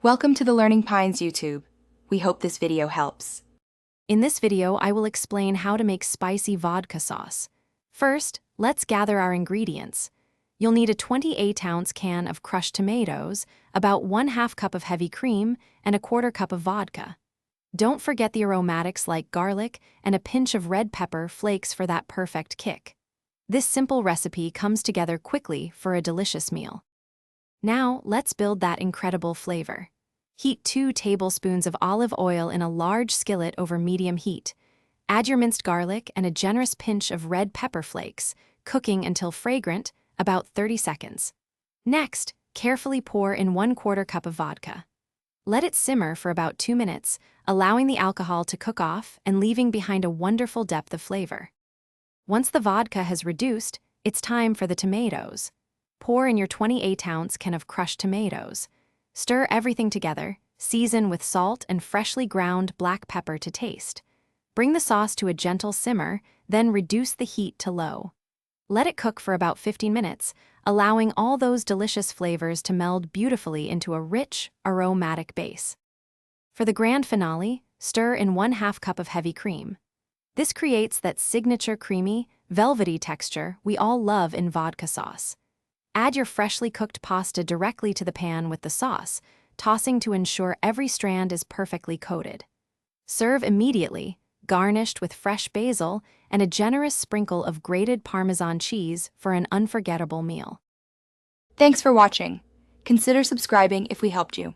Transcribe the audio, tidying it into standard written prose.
Welcome to the Learning Pines YouTube. We hope this video helps. In this video, I will explain how to make spicy vodka sauce. First, let's gather our ingredients. You'll need a 28-ounce can of crushed tomatoes, about 1/2 cup of heavy cream, and a 1/4 cup of vodka. Don't forget the aromatics like garlic and a pinch of red pepper flakes for that perfect kick. This simple recipe comes together quickly for a delicious meal. Now, let's build that incredible flavor. Heat 2 tablespoons of olive oil in a large skillet over medium heat. Add your minced garlic and a generous pinch of red pepper flakes, cooking until fragrant, about 30 seconds. Next, carefully pour in 1/4 cup of vodka. Let it simmer for about 2 minutes, allowing the alcohol to cook off and leaving behind a wonderful depth of flavor. Once the vodka has reduced, it's time for the tomatoes. Pour in your 28-ounce can of crushed tomatoes. Stir everything together, season with salt and freshly ground black pepper to taste. Bring the sauce to a gentle simmer, then reduce the heat to low. Let it cook for about 15 minutes, allowing all those delicious flavors to meld beautifully into a rich, aromatic base. For the grand finale, stir in 1/2 cup of heavy cream. This creates that signature creamy, velvety texture we all love in vodka sauce. Add your freshly cooked pasta directly to the pan with the sauce, tossing to ensure every strand is perfectly coated. Serve immediately, garnished with fresh basil and a generous sprinkle of grated Parmesan cheese for an unforgettable meal. Thanks for watching. Consider subscribing if we helped you.